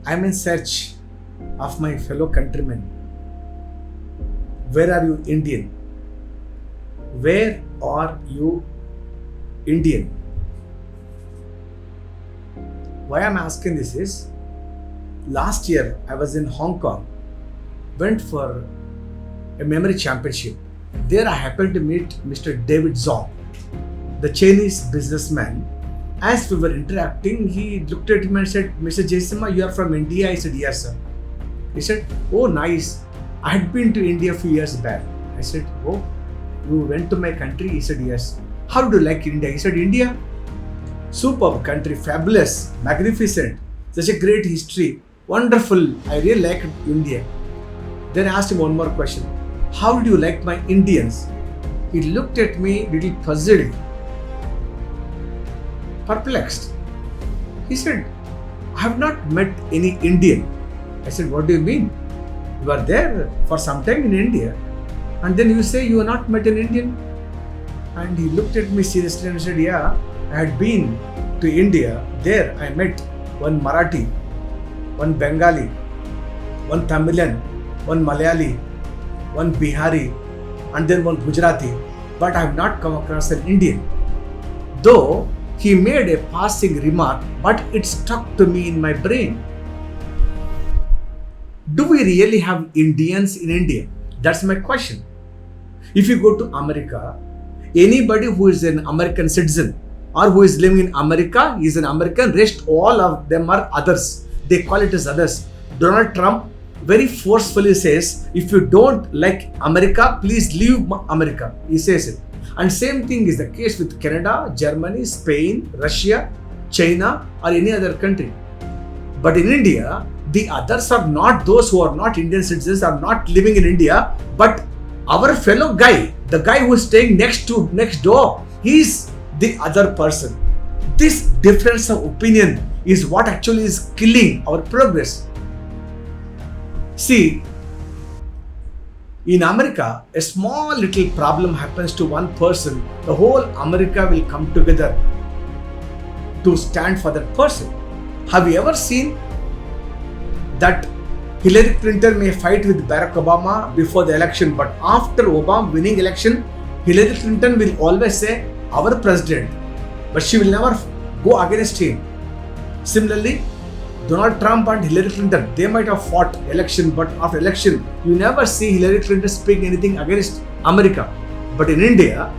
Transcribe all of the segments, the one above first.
I'm in search of my fellow countrymen. Where are you, Indian? Where are you, Indian? Why I'm asking this is, last year I was in Hong Kong, went for a memory championship. There I happened to meet Mr. David Zong, the Chinese businessman. As we were interacting, he looked at me and said, Mr. Jayasimha, you are from India? I said, yes, sir. He said, oh, nice. I had been to India a few years back. I said, oh, you went to my country? He said, yes. How do you like India? He said, India? Superb country, fabulous, magnificent, such a great history, wonderful. I really liked India. Then I asked him one more question. How did you like my Indians? He looked at me, little puzzled, perplexed. He said, I have not met any Indian. I said, what do you mean? You are there for some time in India and then you say you have not met an Indian? And he looked at me seriously and said, yeah, I had been to India. There I met one Marathi, one Bengali, one Tamilian, one Malayali, one Bihari, and then one Gujarati, but I have not come across an Indian. Though he made a passing remark, but it stuck to me in my brain. Do we really have Indians in India? That's my question. If you go to America, anybody who is an American citizen or who is living in America is an American. Rest all of them are others. They call it as others. Donald Trump very forcefully says, if you don't like America, please leave America. He says it. And same thing is the case with Canada, Germany, Spain, Russia, China or any other country. But in India, the others are not those who are not Indian citizens, are not living in India, but our fellow guy, the guy who is staying next door, he is the other person. This difference of opinion is what actually is killing our progress. See, in America, a small little problem happens to one person, the whole America will come together to stand for that person. Have you ever seen that Hillary Clinton may fight with Barack Obama before the election, but after Obama winning election, Hillary Clinton will always say, our president, but she will never go against him. Similarly, Donald Trump and Hillary Clinton, they might have fought election, but after election, you never see Hillary Clinton speak anything against America. But in India,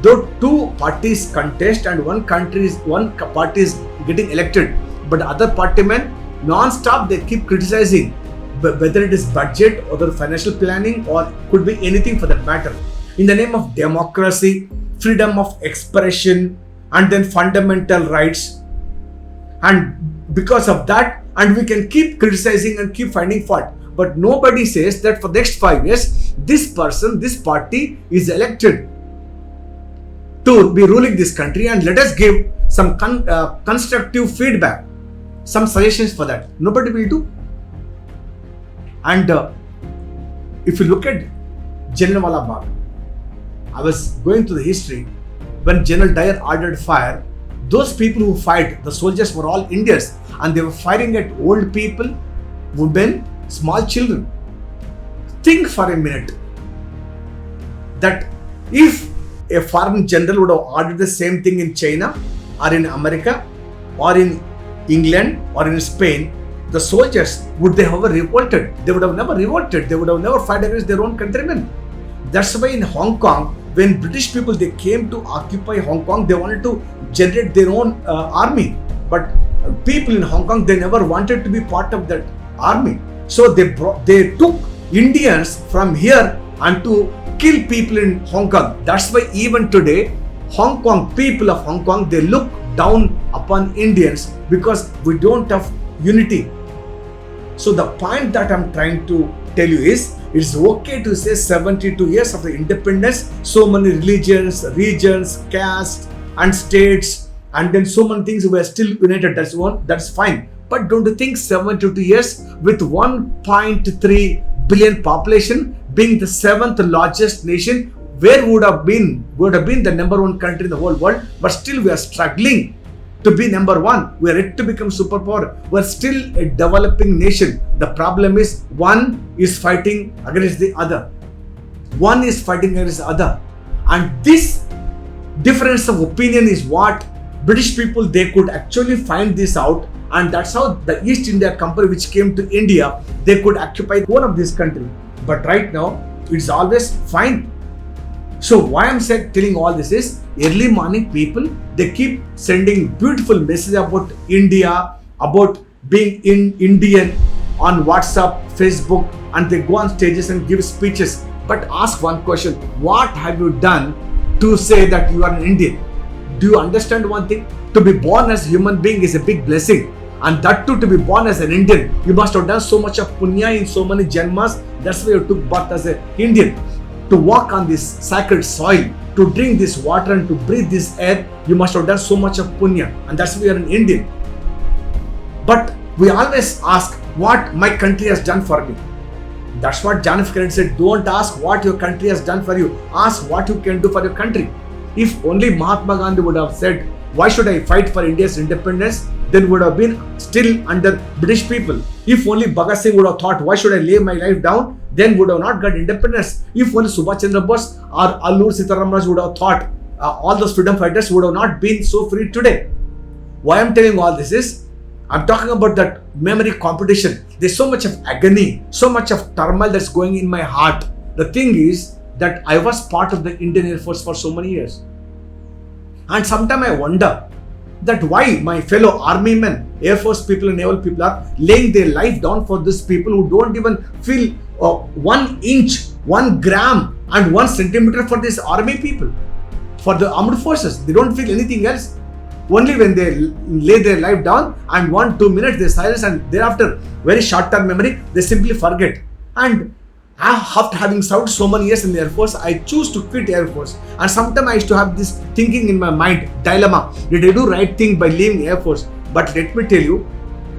though two parties contest and one party is getting elected, but other party men non-stop they keep criticizing, whether it is budget or the financial planning or could be anything for that matter. In the name of democracy, freedom of expression, and then fundamental rights. And because of that, and we can keep criticizing and keep finding fault. But nobody says that for the next 5 years, this person, this party is elected to be ruling this country, and let us give some constructive feedback, some suggestions for that. Nobody will do. And if you look at Jallianwala Bagh, I was going through the history. When General Dyer ordered fire, those people who fight, the soldiers were all Indians, and they were firing at old people, women, small children. Think for a minute that if a foreign general would have ordered the same thing in China or in America or in England or in Spain, the soldiers, would they have revolted? They would have never revolted. They would have never fought against their own countrymen. That's why in Hong Kong, when British people, they came to occupy Hong Kong, they wanted to generate their own army. But people in Hong Kong, they never wanted to be part of that army. So they took Indians from here and to kill people in Hong Kong. That's why even today, Hong Kong, people of Hong Kong, they look down upon Indians because we don't have unity. So the point that I'm trying to tell you is, it's okay to say 72 years of the independence, so many religions, regions, caste and states, and then so many things were still united. That's fine. But don't you think 72 years with 1.3 billion population, being the 7th largest nation, where would have been the number one country in the whole world, but still we are struggling to be number one. We are yet to become superpower. We are still a developing nation. The problem is one is fighting against the other. One is fighting against the other. And this difference of opinion is what British people, they could actually find this out, and that's how the East India Company, which came to India, they could occupy one of this country. But right now, it's always fine. So why I'm telling all this is, early morning people, they keep sending beautiful messages about India, about being Indian on WhatsApp, Facebook, and they go on stages and give speeches. But ask one question, what have you done to say that you are an Indian? Do you understand one thing? To be born as a human being is a big blessing. And that too, to be born as an Indian, you must have done so much of punya in so many janmas. That's why you took birth as an Indian. To walk on this sacred soil, to drink this water and to breathe this air, you must have done so much of punya. And that's why you are an Indian. But we always ask what my country has done for me. That's what John F. Kennedy said, don't ask what your country has done for you. Ask what you can do for your country. If only Mahatma Gandhi would have said, why should I fight for India's independence? Then would have been still under British people. If only Bhagat Singh would have thought, why should I lay my life down? Then would have not got independence. If only Subhash Chandra Bose or Allur Sitaram Raj would have thought, all those freedom fighters would have not been so free today. Why I'm telling all this is, I'm talking about that memory competition. There's so much of agony, so much of turmoil that's going in my heart. The thing is that I was part of the Indian Air Force for so many years. And sometimes I wonder that why my fellow army men, Air Force people and naval people are laying their life down for these people who don't even feel 1 inch, 1 gram and 1 centimeter for these army people, for the armed forces. They don't feel anything else. Only when they lay their life down and 1-2 minutes they silence, and thereafter very short-term memory, they simply forget. And after having served so many years in the Air Force, I choose to quit Air Force. And sometimes I used to have this thinking in my mind, dilemma. Did I do right thing by leaving Air Force? But let me tell you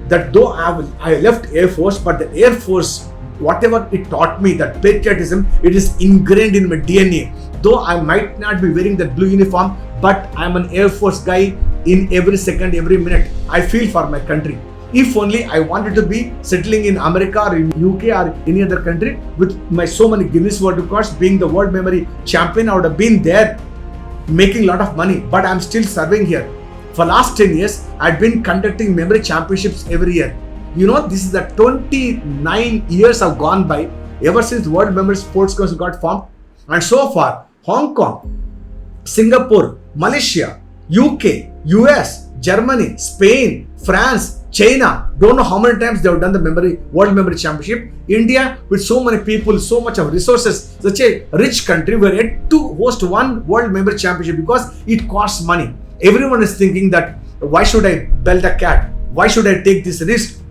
that though I left Air Force, but the Air Force, whatever it taught me, that patriotism, it is ingrained in my DNA. Though I might not be wearing that blue uniform, but I'm an Air Force guy in every second, every minute. I feel for my country. If only I wanted to be settling in America or in UK or any other country with my so many Guinness World Records, being the world memory champion, I would have been there making a lot of money. But I'm still serving here. For last 10 years, I've been conducting memory championships every year. You know, this is the 29 years have gone by ever since World Memory Sports Council got formed. And so far, Hong Kong, Singapore, Malaysia, UK, US, Germany, Spain, France, China, don't know how many times they have done the World Memory Championship. India, with so many people, so much of resources, such a rich country, we're yet to host one World Memory Championship because it costs money. Everyone is thinking that, why should I belt a cat? Why should I take this risk?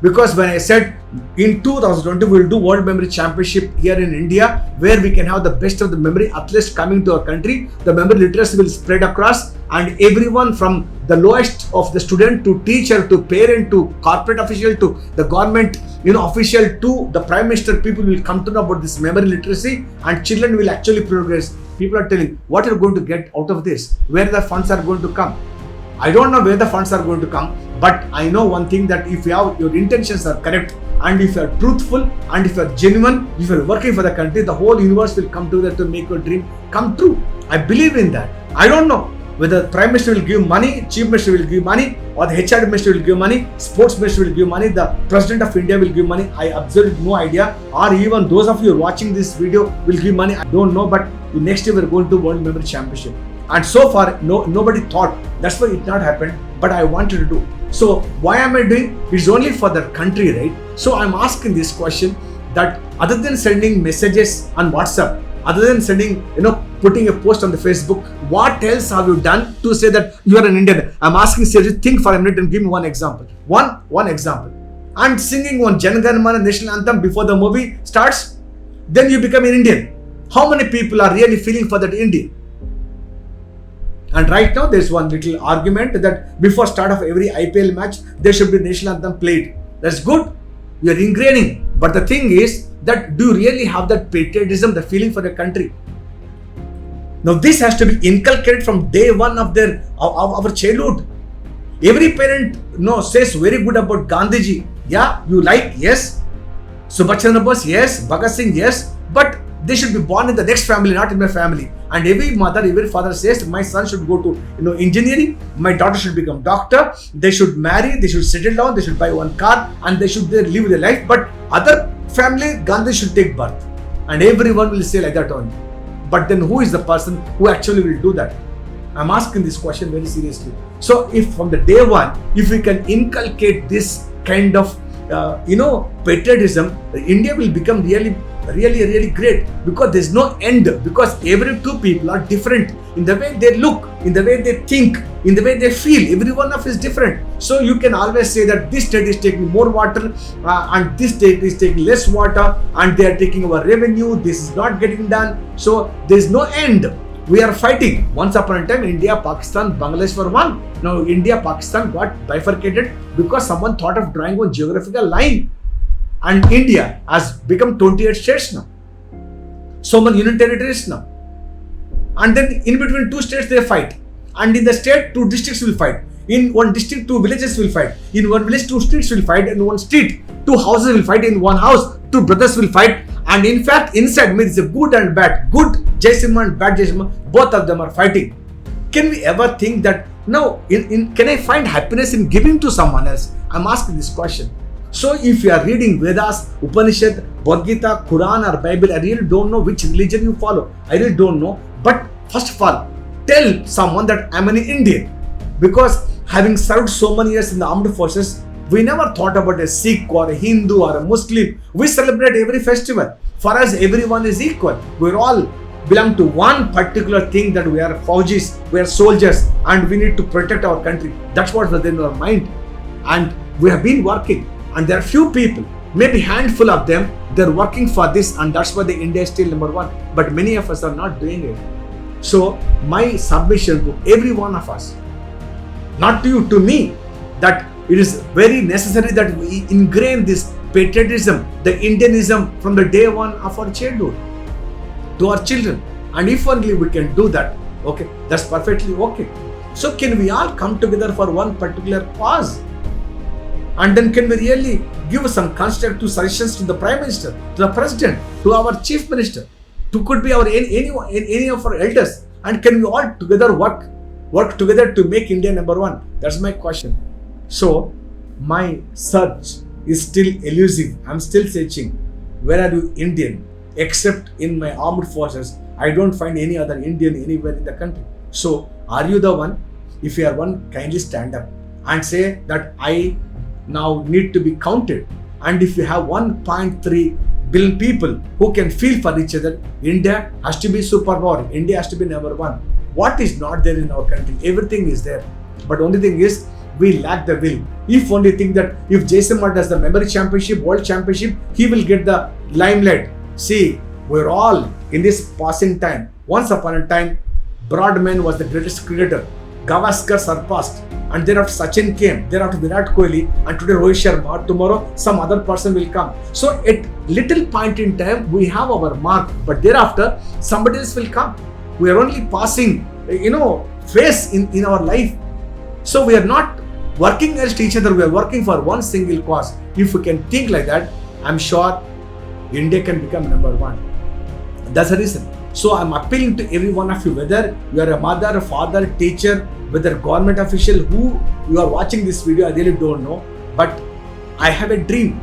Because when I said in 2020 we'll do World Memory Championship here in India, where we can have the best of the memory athletes coming to our country, the memory literacy will spread across, and everyone from the lowest of the student to teacher to parent to corporate official to the government official to the Prime Minister, people will come to know about this memory literacy, and children will actually progress. People are telling, what are you going to get out of this? Where the funds are going to come? I don't know where the funds are going to come, but I know one thing, that if your intentions are correct, and if you are truthful, and if you are genuine, if you are working for the country, the whole universe will come together to make your dream come true. I believe in that. I don't know whether the Prime Minister will give money, Chief Minister will give money, or the HR Minister will give money, Sports Minister will give money, the President of India will give money. I absolutely no idea. Or even those of you watching this video will give money. I don't know, but next year we're going to World Memory Championship. And so far, nobody thought. That's why it not happened. But I wanted to do. So why am I doing? It's only for the country, right? So I'm asking this question, that other than sending messages on WhatsApp, other than sending, putting a post on the Facebook, what else have you done to say that you are an Indian? I'm asking seriously, think for a minute and give me one example. One example. I'm singing one Jan Gan Man national anthem before the movie starts. Then you become an Indian. How many people are really feeling for that Indian? And right now there's one little argument that before start of every IPL match, there should be national anthem played. That's good. You are ingraining. But the thing is that, do you really have that patriotism, the feeling for the country? Now this has to be inculcated from day one of our childhood. Every parent says very good about Gandhiji. Yeah, you like, yes. Subhash Chandra Bose, yes. Bhagat Singh, yes. But they should be born in the next family, not in my family. And every mother, every father says, my son should go to engineering, my daughter should become doctor, they should marry, they should settle down, they should buy one car, and they should live their life. But other family, Gandhi should take birth. And everyone will say like that only. But then who is the person who actually will do that? I'm asking this question very seriously. So if from the day one, if we can inculcate this kind of patriotism, India will become really great, because there's no end, because every two people are different in the way they look, in the way they think, in the way they feel. Every one of us is different. So you can always say that this state is taking more water and this state is taking less water, and they are taking our revenue, this is not getting done. So there's no end. We are fighting. Once upon a time, India, Pakistan, Bangladesh were one. Now India, Pakistan got bifurcated because someone thought of drawing a geographical line. And India has become 28 states now. So many union territories now. And then in between two states they fight. And in the state, two districts will fight. In one district, two villages will fight. In one village, two streets will fight. In one street, two houses will fight. In one house, two brothers will fight. And in fact, inside me, it's a good and bad. Good Jayasimha and bad Jayasimha, both of them are fighting. Can we ever think that, no, can I find happiness in giving to someone else? I'm asking this question. So if you are reading Vedas, Upanishad, Bhagavad Gita, Quran or Bible, I really don't know which religion you follow. I really don't know. But first of all, tell someone that I'm an Indian. Because having served so many years in the armed forces, we never thought about a Sikh or a Hindu or a Muslim. We celebrate every festival. For us, everyone is equal. We all belong to one particular thing, that we are Faujis, we are soldiers, and we need to protect our country. That's what was in our mind. And we have been working. And there are few people, maybe handful of them, they're working for this, and that's why the India is still number one. But many of us are not doing it. So my submission to every one of us, not to you, to me, that it is very necessary that we ingrain this patriotism, the Indianism from the day one of our childhood to our children. And if only we can do that, okay, that's perfectly okay. So can we all come together for one particular cause? And then can we really give some constructive suggestions to the Prime Minister, to the President, to our Chief Minister, to could be any of our elders, and can we all together work together to make India number one? That's my question. So my search is still elusive. I'm still searching. Where are you Indian? Except in my armed forces, I don't find any other Indian anywhere in the country. So are you the one? If you are one, kindly stand up and say that I now need to be counted. And if you have 1.3 billion people who can feel for each other, India has to be superpower. India has to be number one. What is not there in our country? Everything is there. But only thing is, we lack the will. If only think that if Jayasimha does the memory championship, world championship, he will get the limelight. See, we're all in this passing time. Once upon a time, Broadman was the greatest cricketer. Gavaskar surpassed, and thereafter Sachin came, thereafter Virat Kohli, and today Rohit Sharma. Tomorrow some other person will come. So at little point in time we have our mark, but thereafter somebody else will come. We are only passing, phase in our life. So we are not working against each other. We are working for one single cause. If we can think like that, I'm sure India can become number one. That's the reason. So I'm appealing to every one of you, whether you are a mother, a father, teacher, whether government official, who you are watching this video, I really don't know. But I have a dream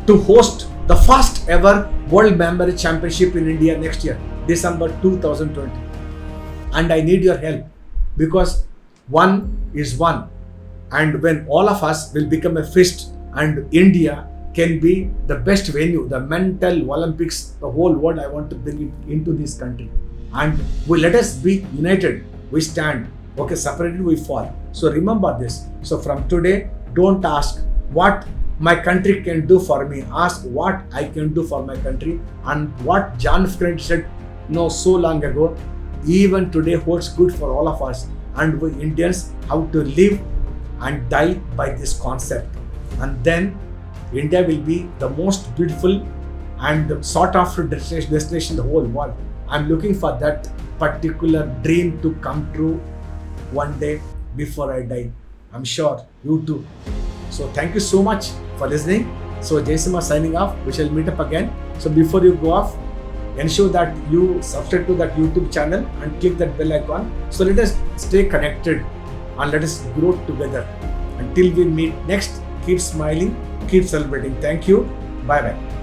to host the first ever World Memory Championship in India next year, December 2020. And I need your help, because one is one. And when all of us will become a fist, and India can be the best venue, the mental Olympics, the whole world, I want to bring it into this country. And let us be united. We stand. Okay, separated we fall. So remember this. So from today, don't ask what my country can do for me. Ask what I can do for my country. And what John F. Kennedy said so long ago, even today holds good for all of us. And we Indians have to live and die by this concept. And then India will be the most beautiful and sought after destination in the whole world. I'm looking for that particular dream to come true one day before I die. I'm sure you too. So thank you so much for listening. So Jayasimha signing off. We shall meet up again. So before you go off, ensure that you subscribe to that YouTube channel and click that bell icon. So let us stay connected and let us grow together. Until we meet next, keep smiling, keep celebrating. Thank you. Bye bye.